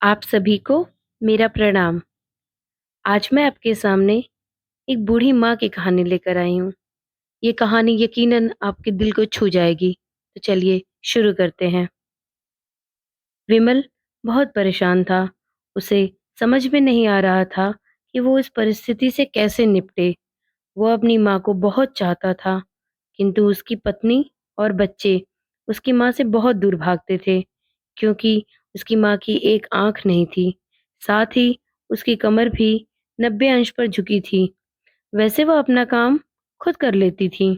आप सभी को मेरा प्रणाम। आज मैं आपके सामने एक बूढ़ी माँ की कहानी लेकर आई हूँ। ये कहानी यकीनन आपके दिल को छू जाएगी। तो चलिए शुरू करते हैं। विमल बहुत परेशान था। उसे समझ में नहीं आ रहा था कि वो इस परिस्थिति से कैसे निपटे। वो अपनी माँ को बहुत चाहता था, किंतु उसकी पत्नी और बच्चे उसकी माँ से बहुत दूर भागते थे, क्योंकि उसकी माँ की एक आँख नहीं थी। साथ ही उसकी कमर भी 90 अंश पर झुकी थी। वैसे वह अपना काम खुद कर लेती थी,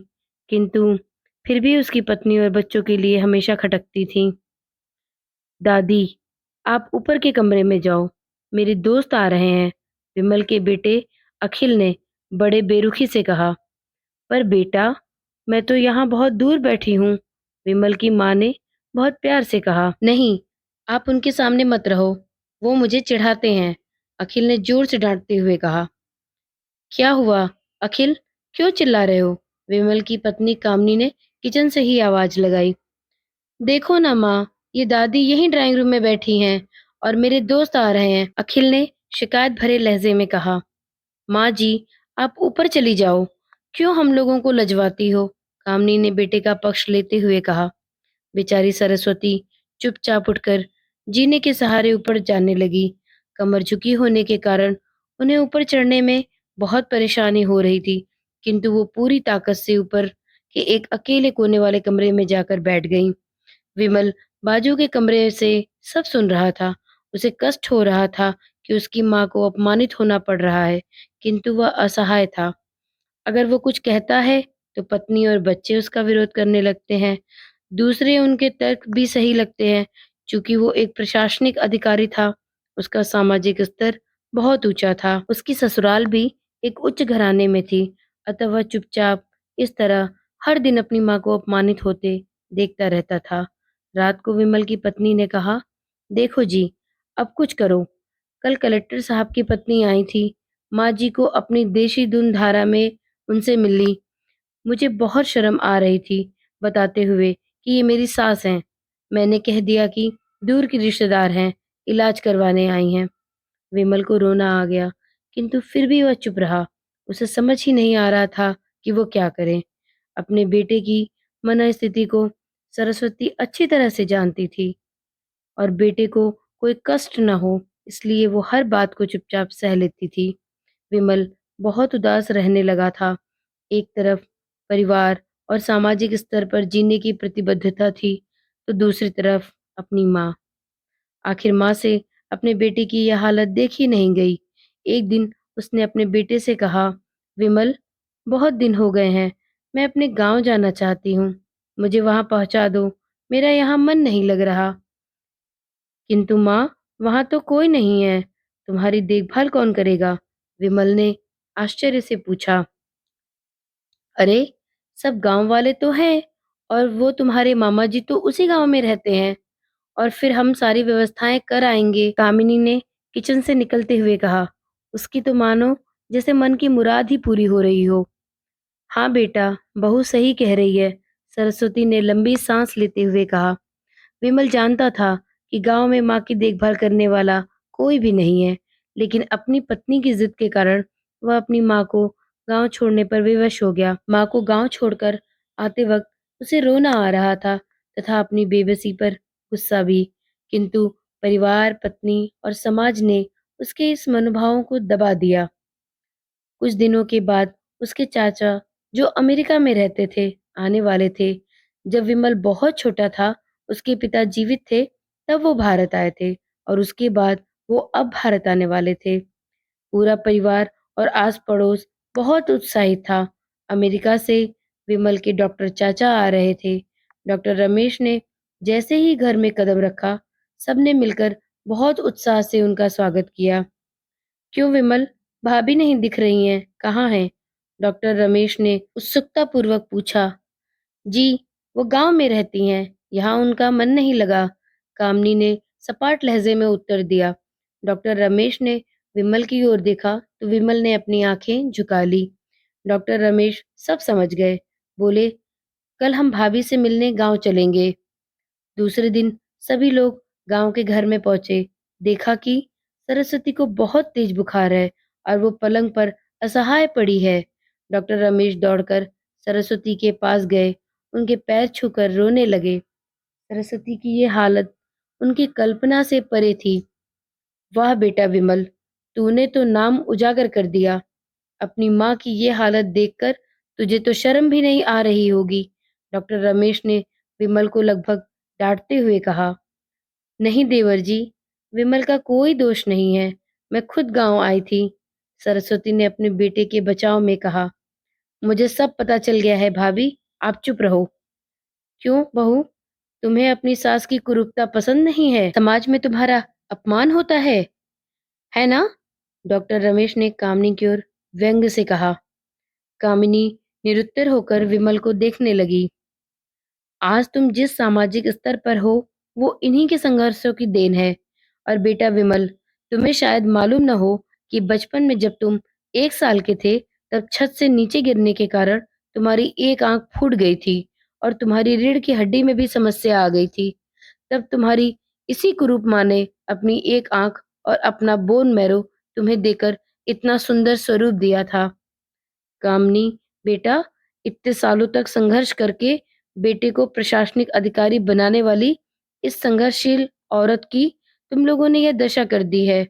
किंतु फिर भी उसकी पत्नी और बच्चों के लिए हमेशा खटकती थी। दादी, आप ऊपर के कमरे में जाओ, मेरे दोस्त आ रहे हैं, विमल के बेटे अखिल ने बड़े बेरुखी से कहा। पर बेटा, मैं तो यहाँ बहुत दूर बैठी हूँ, विमल की माँ ने बहुत प्यार से कहा। नहीं, आप उनके सामने मत रहो, वो मुझे चिढ़ाते हैं, अखिल ने जोर से डांटते हुए कहा। क्या हुआ अखिल, क्यों चिल्ला रहे हो? विमल की पत्नी कामनी ने किचन से ही आवाज लगाई। देखो ना माँ, ये दादी यहीं ड्राइंग रूम में बैठी हैं और मेरे दोस्त आ रहे हैं, अखिल ने शिकायत भरे लहजे में कहा। माँ जी, आप ऊपर चली जाओ, क्यों हम लोगों को लजवाती हो? कामनी ने बेटे का पक्ष लेते हुए कहा। बेचारी सरस्वती चुपचाप उठकर जीने के सहारे ऊपर जाने लगी। कमर झुकी होने के कारण उन्हें ऊपर चढ़ने में बहुत परेशानी हो रही थी, किंतु वो पूरी ताकत से ऊपर के एक अकेले कोने वाले कमरे में जाकर बैठ गईं। विमल बाजू के कमरे से सब सुन रहा था। उसे कष्ट हो रहा था कि उसकी माँ को अपमानित होना पड़ रहा है, किंतु वह असहाय था। अगर वो कुछ कहता है तो पत्नी और बच्चे उसका विरोध करने लगते हैं। दूसरे उनके तर्क भी सही लगते हैं। चूंकि वो एक प्रशासनिक अधिकारी था, उसका सामाजिक स्तर बहुत ऊंचा था। उसकी ससुराल भी एक उच्च घराने में थी, अतः वह चुपचाप इस तरह हर दिन अपनी माँ को अपमानित होते देखता रहता था। रात को विमल की पत्नी ने कहा, देखो जी, अब कुछ करो। कल कलेक्टर साहब की पत्नी आई थी, माँ जी को अपनी देशी धुन धारा में उनसे मिली। मुझे बहुत शर्म आ रही थी बताते हुए कि ये मेरी सास हैं। मैंने कह दिया कि दूर की रिश्तेदार हैं, इलाज करवाने आई हैं। विमल को रोना आ गया, किंतु फिर भी वह चुप रहा। उसे समझ ही नहीं आ रहा था कि वो क्या करे। अपने बेटे की मनःस्थिति को सरस्वती अच्छी तरह से जानती थी और बेटे को कोई कष्ट न हो, इसलिए वो हर बात को चुपचाप सह लेती थी। विमल बहुत उदास रहने लगा था। एक तरफ परिवार और सामाजिक स्तर पर जीने की प्रतिबद्धता थी, तो दूसरी तरफ अपनी माँ। आखिर माँ से अपने बेटे की यह हालत देखी नहीं गई। एक दिन उसने अपने बेटे से कहा, विमल, बहुत दिन हो गए हैं, मैं अपने गांव जाना चाहती हूँ, मुझे वहां पहुंचा दो, मेरा यहाँ मन नहीं लग रहा। किंतु माँ, वहां तो कोई नहीं है, तुम्हारी देखभाल कौन करेगा? विमल ने आश्चर्य से पूछा। अरे, सब गांव वाले तो हैं, और वो तुम्हारे मामा जी तो उसी गांव में रहते हैं, और फिर हम सारी व्यवस्थाएं कर आएंगे, कामिनी ने किचन से निकलते हुए कहा। उसकी तो मानो जैसे मन की मुराद ही पूरी हो रही हो। हाँ बेटा, बहू सही कह रही है, सरस्वती ने लंबी सांस लेते हुए कहा। विमल जानता था कि गांव में माँ की देखभाल करने वाला कोई भी नहीं है, लेकिन अपनी पत्नी की जिद के कारण वह अपनी माँ को गांव छोड़ने पर विवश हो गया। माँ को गांव छोड़कर आते वक्त उसे रोना आ रहा था तथा अपनी बेबसी पर गुस्सा भी, किंतु परिवार, पत्नी और समाज ने उसके इस मनोभावों को दबा दिया। कुछ दिनों के बाद उसके चाचा, जो अमेरिका में रहते थे, आने वाले थे। जब विमल बहुत छोटा था, उसके पिता जीवित थे, तब वो भारत आए थे, और उसके बाद वो अब भारत आने वाले थे। पूरा परिवार और आस पड़ोस बहुत उत्साहित था। अमेरिका से विमल के डॉक्टर चाचा आ रहे थे। डॉक्टर रमेश ने जैसे ही घर में कदम रखा, सबने मिलकर बहुत उत्साह से उनका स्वागत किया। क्यों विमल, भाभी नहीं दिख रही हैं, कहाँ हैं? डॉक्टर रमेश ने उत्सुकता पूर्वक पूछा। जी, वो गांव में रहती हैं, यहाँ उनका मन नहीं लगा, कामनी ने सपाट लहजे में उत्तर दिया। डॉक्टर रमेश ने विमल की ओर देखा तो विमल ने अपनी आंखें झुका ली। डॉक्टर रमेश सब समझ गए। बोले, कल हम भाभी से मिलने गांव चलेंगे। दूसरे दिन सभी लोग गांव के घर में पहुंचे। देखा कि सरस्वती को बहुत तेज बुखार है और वो पलंग पर असहाय पड़ी है। डॉक्टर रमेश दौड़कर सरस्वती के पास गए, उनके पैर छूकर रोने लगे। सरस्वती की ये हालत उनकी कल्पना से परे थी। वाह बेटा विमल, तूने तो नाम उजागर कर दिया। अपनी माँ की ये हालत देखकर तुझे तो शर्म भी नहीं आ रही होगी। डॉक्टर रमेश ने विमल को लगभग डांटते हुए कहा। नहीं देवर जी, विमल का कोई दोष नहीं है। मैं खुद गांव आई थी। सरस्वती ने अपने बेटे के बचाव में कहा। मुझे सब पता चल गया है भाभी, आप चुप रहो। क्यों बहू, तुम्हें अपनी सास की कुरूपता पसंद नहीं है? समाज में तुम्हारा अपमान होता है ना? डॉक्टर रमेश ने कामिनी की ओर व्यंग्य से कहा। कामिनी निरुत्तर होकर विमल को देखने लगी। आज तुम जिस सामाजिक स्तर पर हो, वो इन्हीं के संघर्षों की देन है। और बेटा विमल, तुम्हें शायद मालूम न हो कि बचपन में जब तुम 1 साल के थे, तब छत से नीचे गिरने के कारण तुम्हारी एक आंख फूट गई थी और तुम्हारी रीढ़ की हड्डी में भी समस्या आ गई थी। तब तुम्हारी इसी कुरूप माँ ने अपनी एक आंख और अपना बोन मैरो तुम्हें देकर इतना सुंदर स्वरूप दिया था। कामनी, बेटा, इतने सालों तक संघर्ष करके बेटे को प्रशासनिक अधिकारी बनाने वाली इस संघर्षशील औरत की तुम लोगों ने यह दशा कर दी है।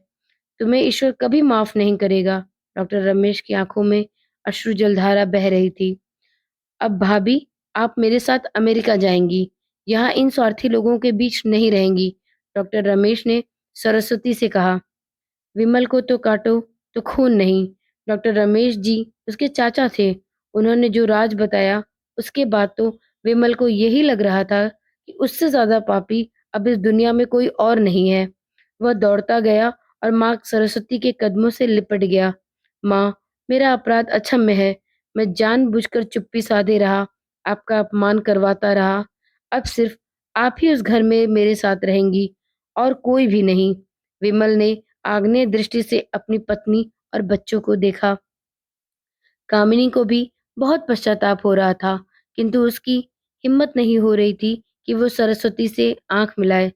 तुम्हें ईश्वर कभी माफ नहीं करेगा। डॉक्टर रमेश की आंखों में अश्रु जलधारा बह रही थी। अब भाभी, आप मेरे साथ अमेरिका जाएंगी, यहाँ इन स्वार्थी लोगों के बीच नहीं रहेंगी। डॉक्टर रमेश ने सरस्वती से कहा। विमल को तो काटो तो खून नहीं। डॉक्टर रमेश जी उसके चाचा थे। उन्होंने जो राज बताया, उसके बाद तो विमल को यही लग रहा था कि उससे ज्यादा पापी अब इस दुनिया में कोई और नहीं है। वह दौड़ता गया और माँ सरस्वती के कदमों से लिपट गया। माँ, मेरा अपराध अक्षम्य है। मैं जानबूझकर चुप्पी साधे रहा, आपका अपमान करवाता रहा। अब सिर्फ आप ही उस घर में मेरे साथ रहेंगी और कोई भी नहीं। विमल ने आग्नेय दृष्टि से अपनी पत्नी और बच्चों को देखा। कामिनी को भी बहुत पश्चाताप हो रहा था, किंतु उसकी हिम्मत नहीं हो रही थी कि वो सरस्वती से आंख मिलाए।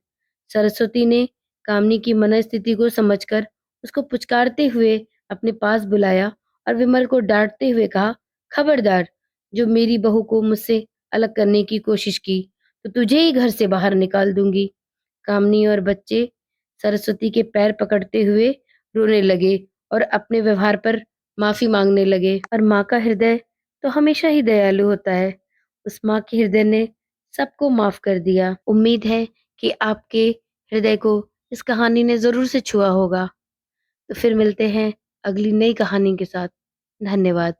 सरस्वती ने कामिनी की मनस्थिति को समझकर उसको पुचकारते हुए अपने पास बुलाया और विमल को डांटते हुए कहा, खबरदार, जो मेरी बहू को मुझसे अलग करने की कोशिश की तो तुझे ही घर से बाहर निकाल दूंगी। कामिनी और बच्चे सरस्वती के पैर पकड़ते हुए रोने लगे और अपने व्यवहार पर माफी मांगने लगे। और माँ का हृदय तो हमेशा ही दयालु होता है। उस माँ के हृदय ने सबको माफ कर दिया। उम्मीद है कि आपके हृदय को इस कहानी ने जरूर से छुआ होगा। तो फिर मिलते हैं अगली नई कहानी के साथ। धन्यवाद।